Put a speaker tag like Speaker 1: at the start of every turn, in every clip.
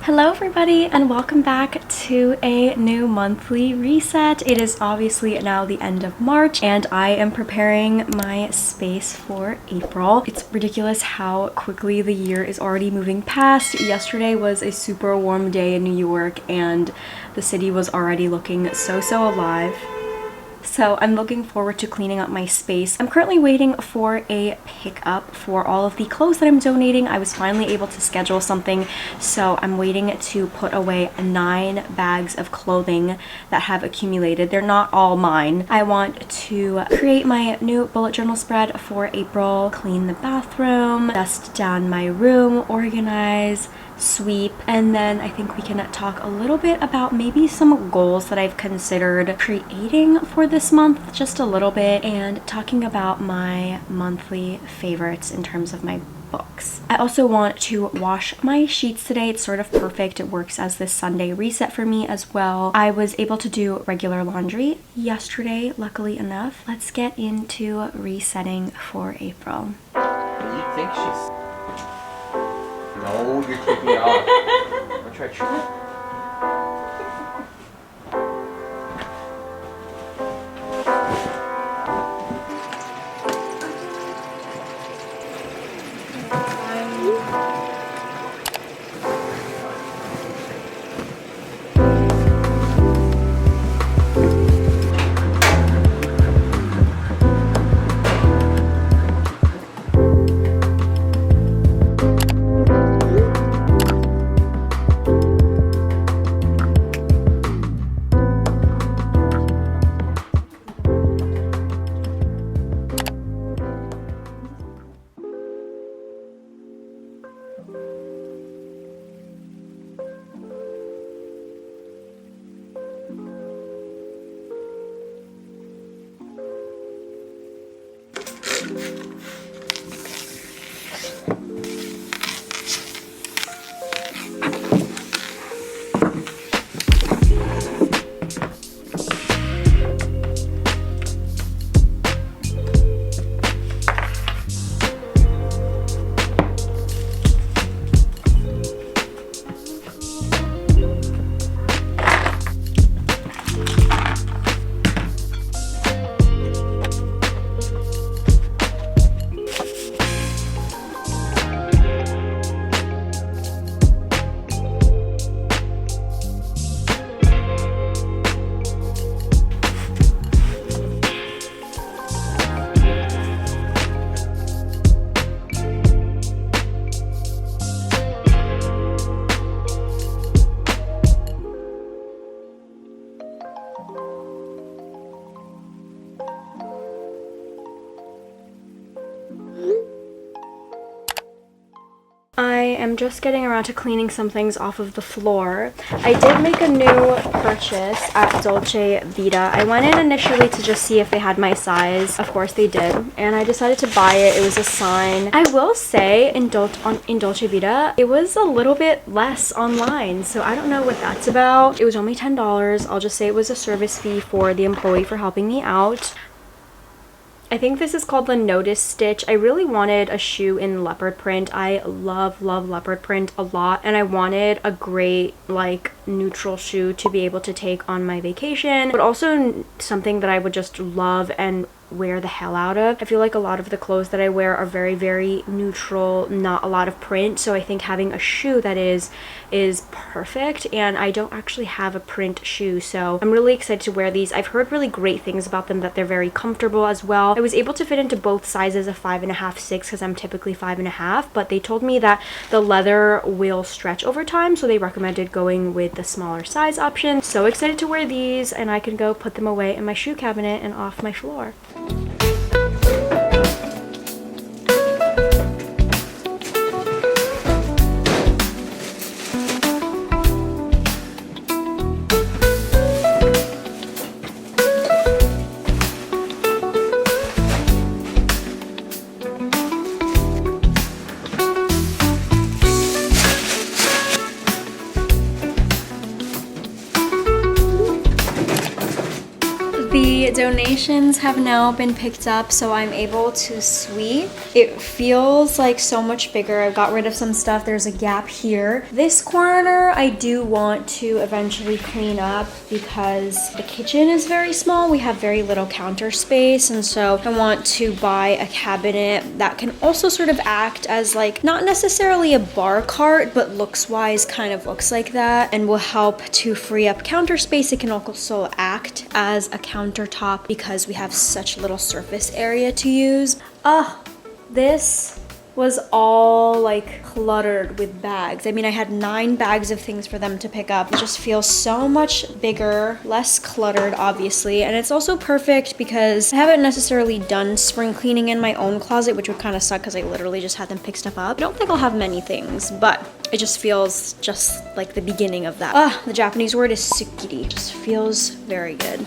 Speaker 1: Hello everybody and welcome back to a new monthly reset. It is obviously now the end of March and I am preparing my space for April. It's ridiculous how quickly the year is already moving past. Yesterday was a super warm day in New York and the city was already looking so alive. So I'm looking forward to cleaning up my space. I'm currently waiting for a pickup for all of the clothes that I'm donating. I was finally able to schedule something, so I'm waiting to put away 9 bags of clothing that have accumulated. They're not all mine. I want to create my new bullet journal spread for April, clean the bathroom, dust down my room, organize, sweep, and then I think we can talk a little bit about maybe some goals that I've considered creating for this month, just a little bit, and talking about my monthly favorites in terms of my books. I also want to wash my sheets today. It's sort of perfect. It works as this Sunday reset for me as well. I was able to do regular laundry yesterday, luckily enough. Let's get into resetting for April.
Speaker 2: You think she's... No, you're taking it off. I'll try.
Speaker 1: I am just getting around to cleaning some things off of the floor. I did make a new purchase at Dolce Vita. I went in initially to just see if they had my size. Of course they did. And I decided to buy it. It was a sign. I will say in Dolce Vita, it was a little bit less online. So I don't know what that's about. It was only $10. I'll just say it was a service fee for the employee for helping me out. I think this is called the Notice Stitch. I really wanted a shoe in leopard print. I love leopard print a lot, and I wanted a great like neutral shoe to be able to take on my vacation, but also something that I would just love and wear the hell out of. I feel like a lot of the clothes that I wear are very neutral, not a lot of print, so I think having a shoe that is perfect, and I don't actually have a print shoe, so I'm really excited to wear these. I've heard really great things about them, that they're very comfortable as well. I was able to fit into both sizes of 5.5, 6, because I'm typically 5.5, but they told me that the leather will stretch over time, so they recommended going with the smaller size option. So excited to wear these, and I can go put them away in my shoe cabinet and off my floor. partitions have now been picked up, so I'm able to sweep. It feels like so much bigger. I got rid of some stuff. There's a gap here. This corner I do want to eventually clean up because the kitchen is very small. We have very little counter space, and so I want to buy a cabinet that can also sort of act as like not necessarily a bar cart, but looks wise kind of looks like that and will help to free up counter space. It can also act as a countertop because we have such little surface area to use. This was all like cluttered with bags. I mean, I had 9 bags of things for them to pick up. It just feels so much bigger, less cluttered, obviously. And it's also perfect because I haven't necessarily done spring cleaning in my own closet, which would kind of suck because I literally just had them pick stuff up. I don't think I'll have many things, but it just feels just like the beginning of that. The Japanese word is sukiri. It just feels very good.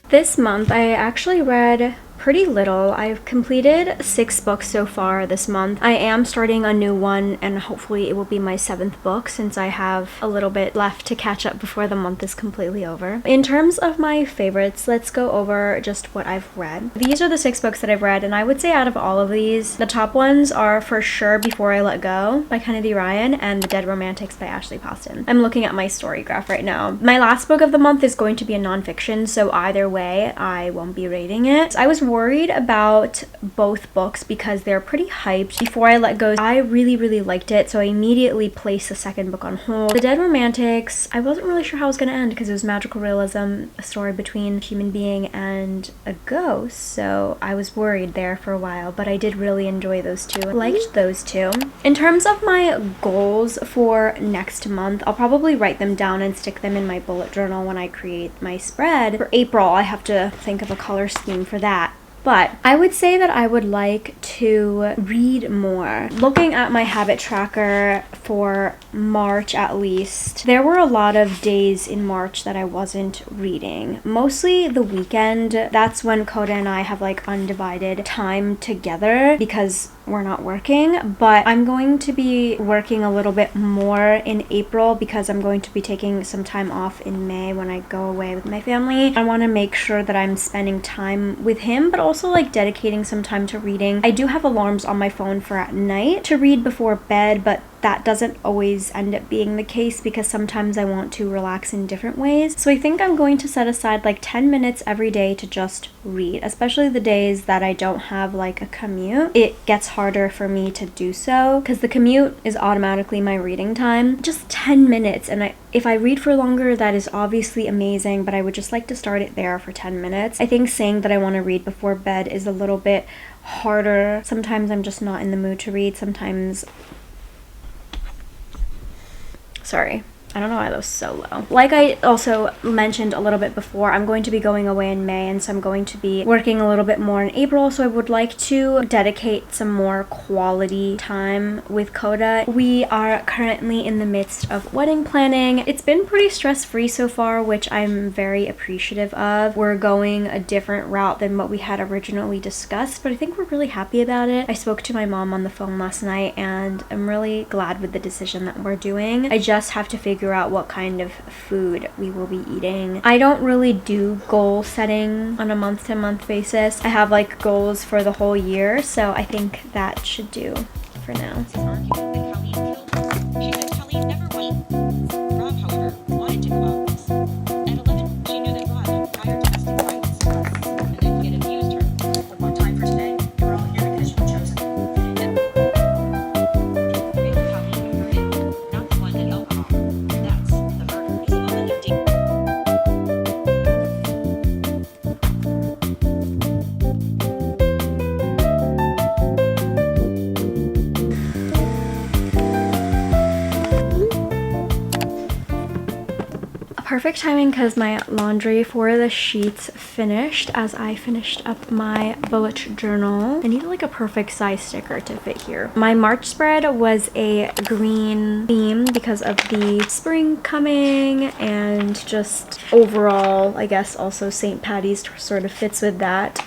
Speaker 1: This month, I actually read pretty little. I've completed 6 books so far this month. I am starting a new one, and hopefully it will be my 7th book since I have a little bit left to catch up before the month is completely over. In terms of my favorites, let's go over just what I've read. These are the 6 books that I've read, and I would say out of all of these, the top ones are for sure Before I Let Go by Kennedy Ryan and The Dead Romantics by Ashley Poston. I'm looking at my story graph right now. My last book of the month is going to be a nonfiction, so either way, I won't be rating it. I was worried about both books because they're pretty hyped. Before I Let Go, I really liked it, so I immediately placed the second book on hold. The Dead Romantics, I wasn't really sure how it was going to end because it was magical realism, a story between a human being and a ghost, so I was worried there for a while, but I did really enjoy those two. I liked those two. In terms of my goals for next month, I'll probably write them down and stick them in my bullet journal when I create my spread. For April, I have to think of a color scheme for that. But I would say that I would like to read more. Looking at my habit tracker for March at least, there were a lot of days in March that I wasn't reading. Mostly the weekend. That's when Coda and I have like undivided time together because we're not working. But I'm going to be working a little bit more in April because I'm going to be taking some time off in May when I go away with my family. I want to make sure that I'm spending time with him, but also like dedicating some time to reading. I do have alarms on my phone for at night to read before bed, but that doesn't always end up being the case because sometimes I want to relax in different ways. So I think I'm going to set aside like 10 minutes every day to just read, especially the days that I don't have like a commute. It gets harder for me to do so because the commute is automatically my reading time. Just 10 minutes, and if I read for longer, that is obviously amazing, but I would just like to start it there for 10 minutes. I think saying that I want to read before bed is a little bit harder. Sometimes I'm just not in the mood to read. Sometimes sorry, I don't know why that was so low. Like I also mentioned a little bit before, I'm going to be going away in May, and so I'm going to be working a little bit more in April, so I would like to dedicate some more quality time with Coda. We are currently in the midst of wedding planning. It's been pretty stress-free so far, which I'm very appreciative of. We're going a different route than what we had originally discussed, but I think we're really happy about it. I spoke to my mom on the phone last night, and I'm really glad with the decision that we're doing. I just have to figure out what kind of food we will be eating. I don't really do goal setting on a month-to-month basis. I have like goals for the whole year, so I think that should do for now.
Speaker 3: Rob, however, wanted to go out this. At 11, she knew that Rod, prior to testing rights, and then he had abused her. One more time for today. You're all here because you were chosen. Not the one that alcohol. That's the murder. Is the moment of deep.
Speaker 1: Perfect timing because my laundry for the sheets finished as I finished up my bullet journal. I needed like a perfect size sticker to fit here. My March spread was a green theme because of the spring coming and just overall, I guess also St. Patty's sort of fits with that.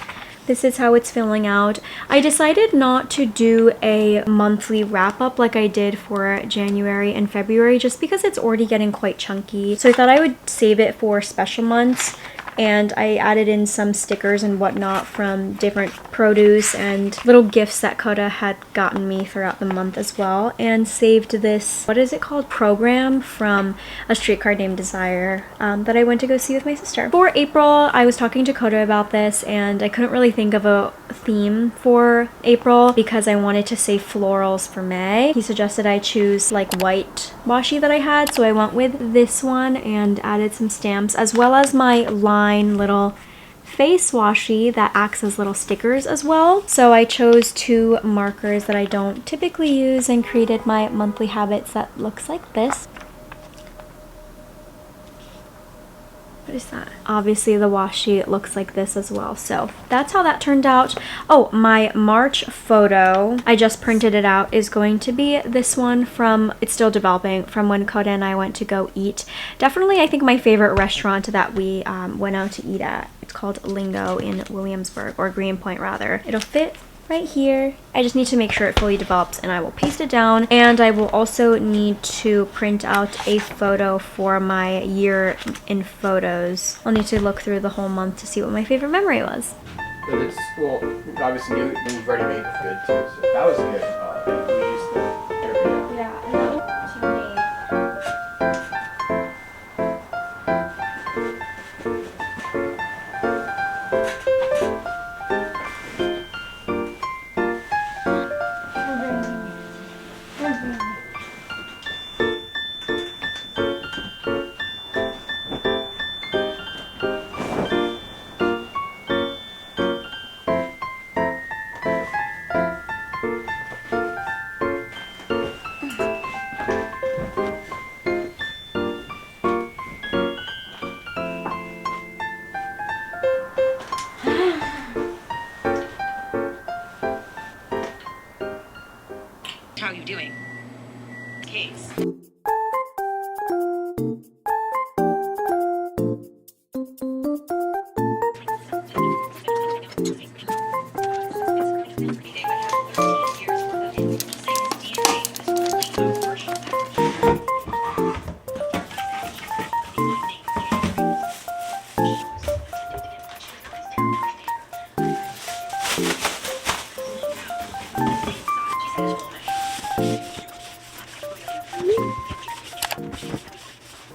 Speaker 1: This is how it's filling out. I decided not to do a monthly wrap up like I did for January and February just because it's already getting quite chunky. So I thought I would save it for special months, and I added in some stickers and whatnot from different produce and little gifts that Coda had gotten me throughout the month as well, and saved this, what is it called, program from A Streetcar Named Desire that I went to go see with my sister. For April, I was talking to Coda about this and I couldn't really think of a theme for April because I wanted to save florals for May. He suggested I choose like white washi that I had, so I went with this one and added some stamps as well as my line little face washi that acts as little stickers as well. So I chose 2 markers that I don't typically use and created my monthly habits that looks like this. What is that? Obviously the washi looks like this as well. So that's how that turned out. Oh, my March photo, I just printed it out, is going to be this one from, it's still developing, from when Coda and I went to go eat. Definitely, I think my favorite restaurant that we went out to eat at. It's called Lingo in Williamsburg, or Greenpoint rather. It'll fit right here. I just need to make sure it fully develops and I will paste it down, and I will also need to print out a photo for my year in photos. I'll need to look through the whole month to see what my favorite memory was.
Speaker 2: But it's, well, obviously you've already made it good too, so that was good. We used the area.
Speaker 1: Yeah, and that was what you made.
Speaker 3: How are you doing? Case.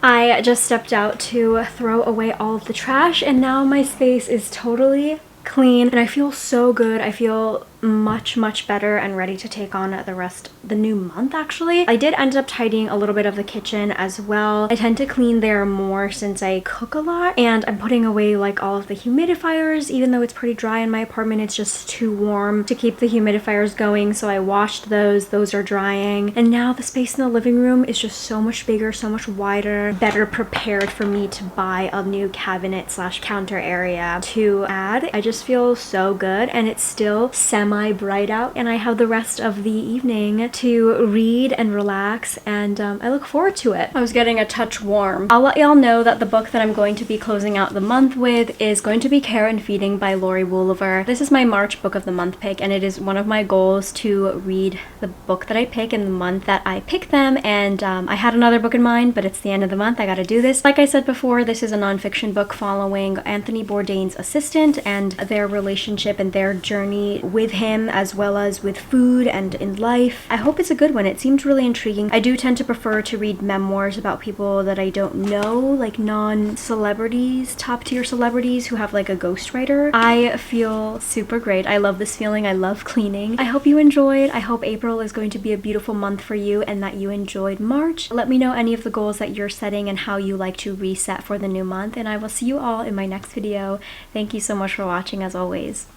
Speaker 1: I just stepped out to throw away all of the trash, and now my space is totally clean and I feel so good. I feel much better and ready to take on the new month actually. I did end up tidying a little bit of the kitchen as well. I tend to clean there more since I cook a lot, and I'm putting away like all of the humidifiers. Even though it's pretty dry in my apartment, it's just too warm to keep the humidifiers going, so I washed those are drying, and now the space in the living room is just so much bigger, so much wider, better prepared for me to buy a new cabinet slash counter area to add. I just feel so good, and it's still semi-bright out, and I have the rest of the evening to read and relax, and I look forward to it. I was getting a touch warm. I'll let y'all know that the book that I'm going to be closing out the month with is going to be Care and Feeding by Lori Wooliver. This is my March book of the month pick, and it is one of my goals to read the book that I pick in the month that I pick them, and I had another book in mind, but it's the end of the month. I gotta do this. Like I said before, this is a nonfiction book following Anthony Bourdain's assistant and their relationship and their journey with him, as well as with food and in life. I hope it's a good one. It seemed really intriguing. I do tend to prefer to read memoirs about people that I don't know, like non-celebrities, top-tier celebrities who have like a ghostwriter. I feel super great. I love this feeling. I love cleaning. I hope you enjoyed. I hope April is going to be a beautiful month for you and that you enjoyed March. Let me know any of the goals that you're setting and how you like to reset for the new month, and I will see you all in my next video. Thank you so much for watching as always.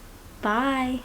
Speaker 1: Bye!